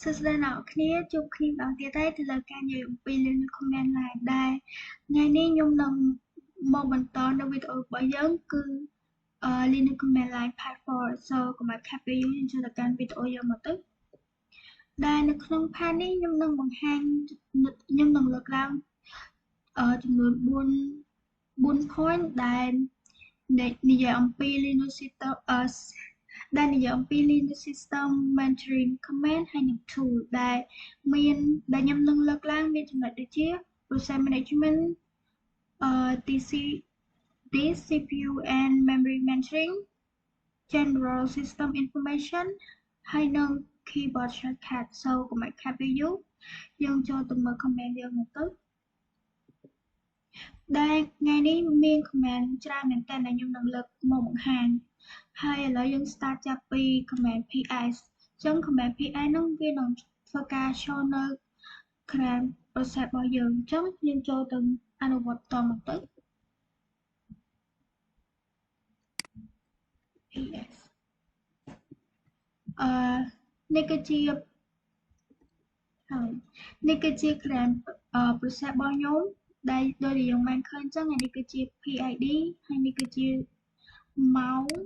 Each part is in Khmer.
សួស្តីអ្នកគ្នាជួបគ្នាម្ដងទៀតហើយទៅលើការនិយាយអំពី Linux Command Line ដែរថ្ងៃនេះខ្ញុំនឹងមកបន្តនៅវីដេអូរបស់យើងគឺ Linux Command Line Part 4 so កុំឲ្យខាត់ពេលយើងចូលទៅកាន់វីដេអូយើងមកទៅដែលនៅក្នុង part នេះខ្ញុំនឹងបង្ហាញខ្ញុំនឹងលើកឡើងចំនួន4 point ដែលនិយាយអំពី Linux System ដែលនិយាយអំពី Linux System Monitoring Command ហើយនិង Tool ដែលខ្ញុំនឹងលើកឡើងមានចំណុចដូចជា Process Management CPU and Memory Monitoring General System Information ហើយនិង Keyboard Shortcut so កុំឲ្យខាត់ពេលយូរយើងចូលទៅមើល command យើងមកទៅដែលថ្ងៃនេះមាន command ច្រើនមែនតើខ្ញុំនឹងលើកមកបង្ហាញហើយឥឡូវយើង start ចាប់ពី command ps អញ្ចឹង command ps ហ្នឹងវានឹងធ្វើការ show នៅ current process របស់យើងអញ្ចឹងយើងចូលទៅអនុវត្តតមកទៅ ps នេះគឺជា current process របស់ខ្ញុំដែលដូចយើងបានឃើញអញ្ចឹងនេះគឺជា PID ហើយនេះគឺជា mouse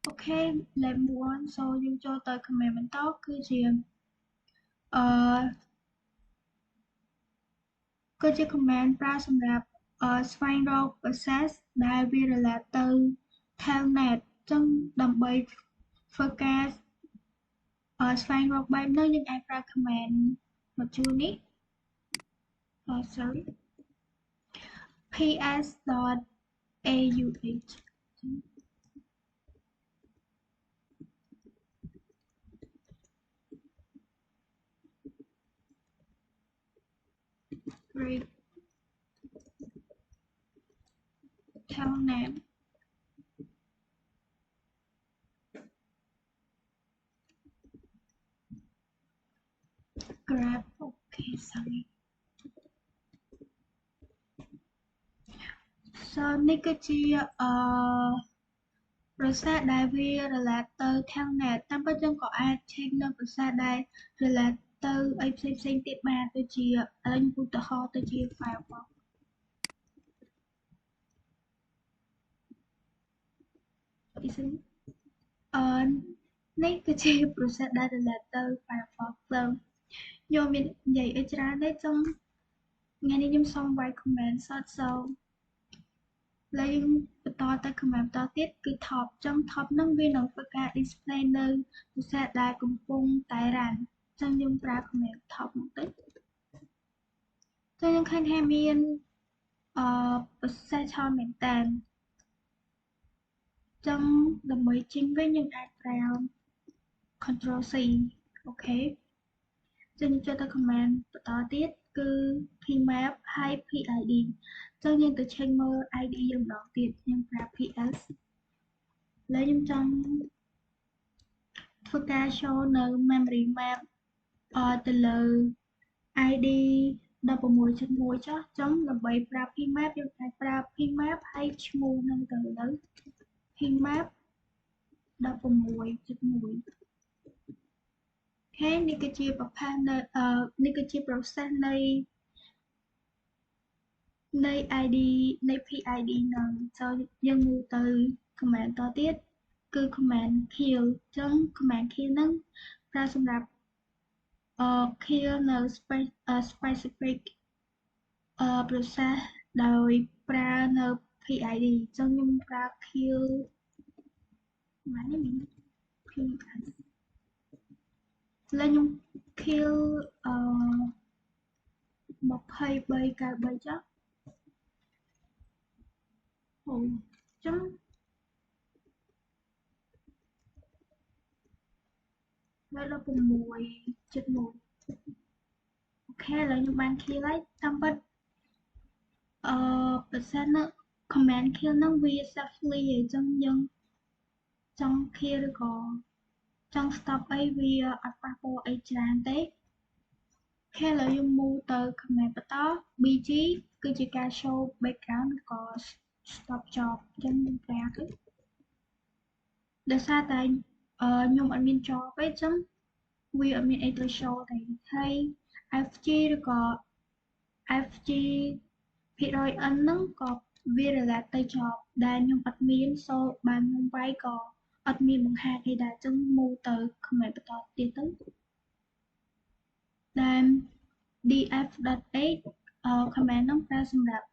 អូខេ let's move on so យើងចូលទៅ command បន្តគឺជា command ប្រើសម្រាប់ស្វែងរក process ដែលវា relate ទៅ telnet អញ្ចឹងដើម្បីធ្វើការស្វែងរកបែបហ្នឹងយើងអាចប្រើ command មកជួរនេះsorry ps.auh great telnet grab okay sorry so នេះគឺជា process ដែលវា relate ទៅ telnet តាមពិតយើងក៏អាច check នៅ process ដែល relate ទៅអីផ្សេងៗទៀតបានដូចជាឥឡូវឧទាហរណ៍ទៅជា Firefox នេះគឺជា process ដែល relate ទៅ Firefox ទៅខ្ញុំមាននិយាយអីច្រើនទេចង់ថ្ងៃនេះខ្ញុំសូមវាយ comment សត so ឡើយយើងបន្តទៅ command បន្តទៀតគឺ top អញ្ចឹង top ហ្នឹងវានឹងធ្វើការ display នៅ process ដែលកំពុងតែ run អញ្ចឹងយើងប្រើ command top មកទៅយើងឃើញថាមានprocess ច្រើនមែនតើអញ្ចឹងដើម្បីចេញវិញយើងអាចប្រើ control C អូខេចឹងចូលទៅ command បន្តទៀតគឺ pmap ហើយ pid អញ្ចឹងយើងទៅ check មើល id យើងម្ដងទៀតខ្ញុំប្រើ ps ឥឡូវខ្ញុំចង់ធ្វើការ show នៅ memory map ទៅលើ id 16.1 ចុះចឹងដើម្បីប្រើ pmap យើងអាចប្រើ pmap ហើយឈ្មោះនឹងទៅលើ pmap 16.1ហើយនេះគឺជាប្រភេទនេះគឺជា process នៃ id នៃ pid ហ្នឹងចូលយើងមើលទៅ command តទៀតគឺ command kill អញ្ចឹង command kill ហ្នឹងប្រើសម្រាប់kill នៅ specific process ដោយប្រើនៅ pid អញ្ចឹងខ្ញុំប្រើ kill ម៉ានេះមាន ps ឥឡូវខ្ញុំ kill 2393ចុះអូចឹង16.1អូខេឥឡូវខ្ញុំបាន kill ហើយតាមពិតpercent ហ្នឹង command kill ហ្នឹងវា safely អញ្ចឹងយើងចង់ kill ឬក៏ចង់ stop អីវាអត់ប៉ះពាល់អីច្រើនទេខេឥឡូវយើង move ទៅ command បន្ត bg គឺជាការ show background ឬក៏ stop job អញ្ចឹងយើងប្រើទៅដោយសារតែខ្ញុំអត់មាន job ទេអញ្ចឹង វាអត់មានអីទៅ show ទេហើយ FG ឬក៏ FG ភាគរយ N ហ្នឹងក៏វា relate ទៅ job ដែលខ្ញុំអត់មាន so បើខ្ញុំវាយក៏អត់មានបង្ហាញអីដែរអញ្ចឹង move ទៅ comment បន្តទៀតទៅដែល df.h comment ហ្នឹងប្រើសម្រាប់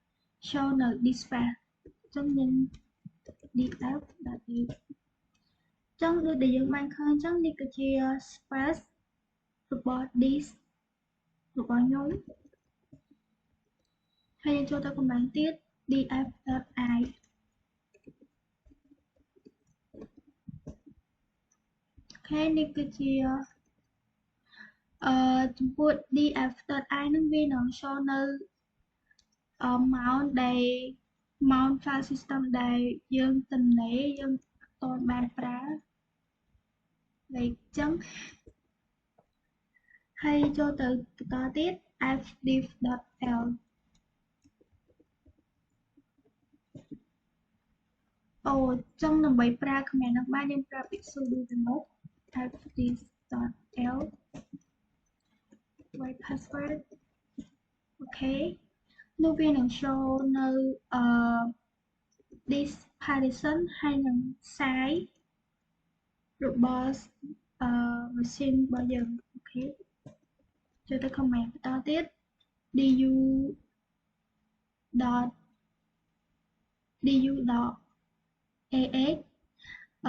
show នៅ dispatch អញ្ចឹងយើង df.h អញ្ចឹងដូចដែលយើងបានឃើញអញ្ចឹងនេះគឺជា space របស់ this របស់ខ្ញុំហើយយើងចូលទៅ comment ទៀត df.i អូខេនេះគឺជាចំពោះ df.i ហ្នឹងវានឹង show នៅmount ដែល mount file system ដែលយើងទន្លេយើងអត់ទាន់បានប្រើលេខអញ្ចឹងហើយចូលទៅបន្តទៀត fdiff.l អូអញ្ចឹងដើម្បីប្រើ command ហ្នឹងបានយើងប្រើពាក្យ sudo ទៅមុខ fdiff.l white password អូខេនោះវានឹង show នៅthis partition ហើយនឹង size របស់ machine របស់យើងអូខេចូលទៅ comment បន្តទៀត du dot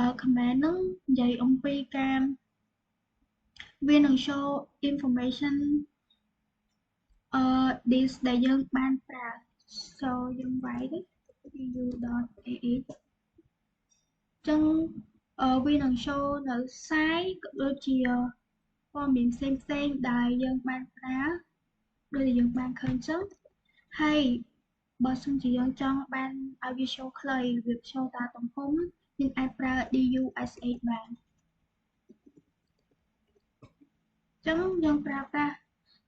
ah command ហ្នឹងនិយាយអំពីការវានឹង show information this ដែលយើងបានប្រើ so យើងវាយទៅ du dot ah អញ្ចឹងវានឹង show នៅ size ក៏ដូចជាព័ត៌មានផ្សេងៗដែលយើងបានប្រើដូចដែលយើងបានឃើញអញ្ចឹងហើយបើសិនជាយើងចង់បានឲ្យវា show ខ្លីវា show តាមទំហំយើងអាចប្រើ DUSH បានអញ្ចឹងយើងប្រើប្រាស់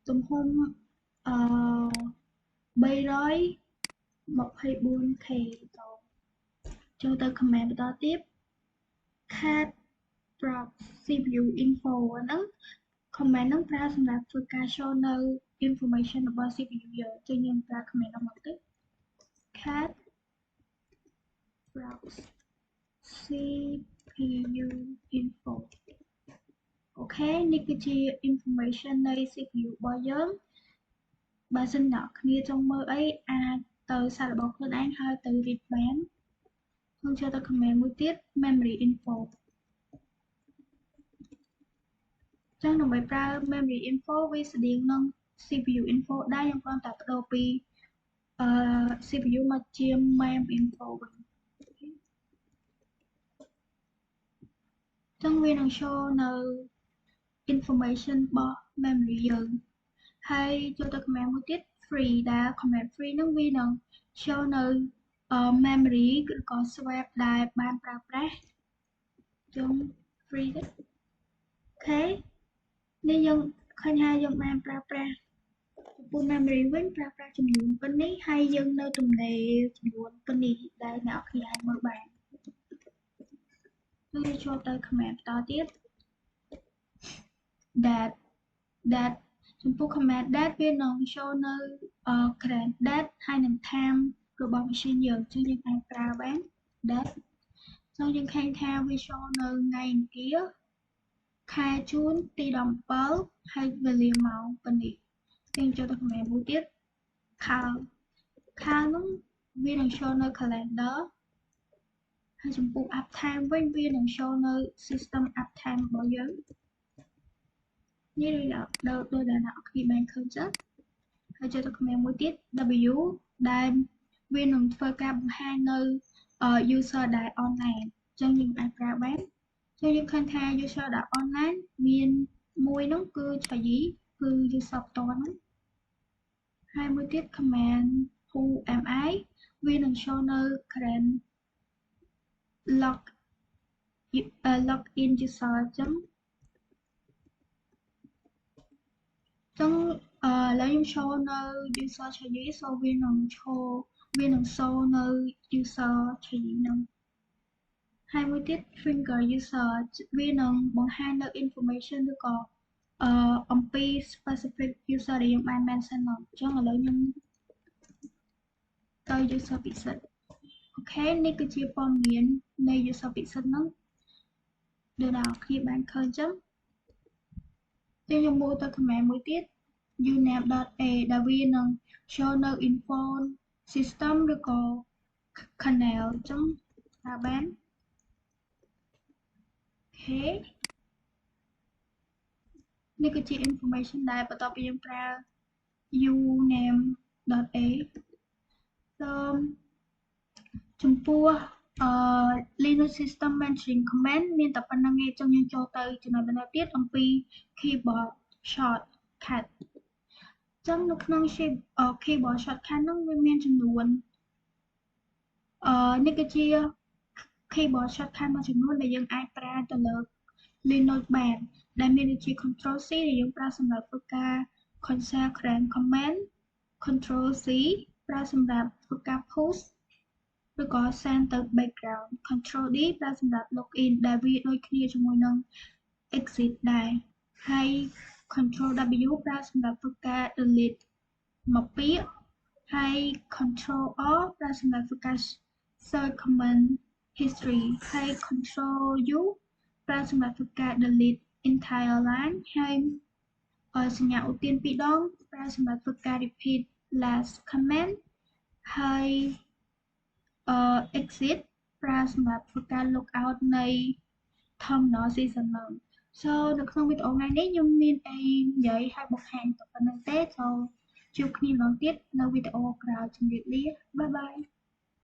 ទំហំ324K ចូលទៅ comment បន្តទៀត cat drop CPU info ហ្នឹង comment ហ្នឹងប្រើសម្រាប់ធ្វើការ show នៅ information របស់ CPU យើងអញ្ចឹងយើងប្រើ comment ហ្នឹងមកទៅ cat drop CPU info អូខេនេះគឺជា information នៃ CPU របស់យើងបើសិនអ្នកគ្នាចង់មើលអីអាចទៅសាររបស់ខ្លួនឯងហើយទៅ read បានខ្ញុំចូលទៅ comment មួយទៀត memory info ចឹងដើម្បីប្រើ memory info វាស្តៀងនឹង CPU info ដែរយើងគ្រាន់តែបដូរពីCPU មកជា mem info វិញចឹងវានឹង show នៅ information របស់ memory យើងហើយចូលទៅ comment មួយទៀត free ដែល comment free ហ្នឹងវានឹង show នៅ memory ឬក៏ swap ដែលបានប្រើប្រាស់ចឹង free ទេអូខេនេះយើងឃើញថាយើងបានប្រើប្រាស់ចំពោះ memory វិញប្រើប្រាស់ចំនួនប៉ុណ្នេះហើយយើងនៅទំនេរចំនួនប៉ុណ្នេះដែលអ្នកនរគ្នាអាចមើលបានហើយចូលទៅ comment បន្តទៀត that ចំពោះ comment that វានឹង show នៅ current date ហើយនឹង time របស់ machine យើងអញ្ចឹងយើងអាចប្រើបាន that អញ្ចឹងយើងឃើញថាវា show នៅថ្ងៃអង្គារខែជូនទី17ហើយវេលាម៉ោងប៉ុណ្នេះយើងចូលទៅ comment មួយទៀត cal ហ្នឹងវានឹង show នៅ calendar ហើយចំពោះ uptime វិញវានឹង show នៅ system uptime របស់យើងនេះដូចដែលអ្នកនរគ្នាបានឃើញចឹងហើយចូលទៅ comment មួយទៀត W ដែលវានឹងធ្វើការបង្ហាញនៅ user ដែល online អញ្ចឹងយើងអាចប្រើបានអញ្ចឹងយើងឃើញថា user ដែល online មានមួយហ្នឹងគឺឆាយីគឺ user ផ្ទាល់ហ្នឹងហើយមួយទៀត command who am I វានឹង show នៅ current login user អញ្ចឹងឥឡូវខ្ញុំ show នៅ user ឆាយី so វានឹង show នៅ user ឆាយីហ្នឹងហើយមួយទៀត finger user វានឹងបង្ហាញនៅ information ឬក៏ អំពី specific user ដែលយើងបាន mention មកអញ្ចឹងឥឡូវខ្ញុំទៅ user ពិសិដ្ឋអូខេនេះគឺជាព័ត៌មាននៃ user ពិសិដ្ឋហ្នឹងដូចអ្នកគ្នាបានឃើញអញ្ចឹងខ្ញុំមើលទៅ command មួយទៀត uname.a ដែលវានឹង show នៅ info system ឬក៏ kernel អញ្ចឹងតាមបានអូខេនេះគឺជា information ដែលបន្ទាប់ពីយើងប្រើ uname.a សូមចំពោះLinux System Managing Command មានតែប៉ុណ្្នឹងឯងចង់យើងចូលទៅចំណុចបន្តទៀតអំពី keyboard shortcut ចឹងនៅក្នុង keyboard shortcut ហ្នឹងវាមានចំនួននេះគឺជា keyboard shortcut មួយចំនួនដែលយើងអាចប្រើទៅលើ Linux បានដែលមានដូចជា Control C ដែលយើងប្រើសម្រាប់ធ្វើការ cancel command Control C ប្រើសម្រាប់ធ្វើការ push ឬក៏ send ទៅ background Control D ប្រើសម្រាប់ login ដែលវាដូចគ្នាជាមួយនឹង exit ដែរហើយ Control W ប្រើសម្រាប់ធ្វើការ delete មកពាក្យហើយ Control R ប្រើសម្រាប់ធ្វើការ search command history ហើយ Control U ប្រើសម្រាប់ធ្វើការ delete entire line ហើយសញ្ញាឧទាន2ដងប្រើសម្រាប់ធ្វើការ repeat last command ហើយ exit ប្រើសម្រាប់ធ្វើការ log out នៃ terminal season ហ្នឹង so នៅក្នុងវីដេអូថ្ងៃនេះខ្ញុំមានអីនិយាយឲ្យបង្ហាញតែប៉ុណ្្នឹងទេ so ជួបគ្នាម្ដងទៀតនៅវីដេអូក្រោយជម្រាបលាបាយបាយ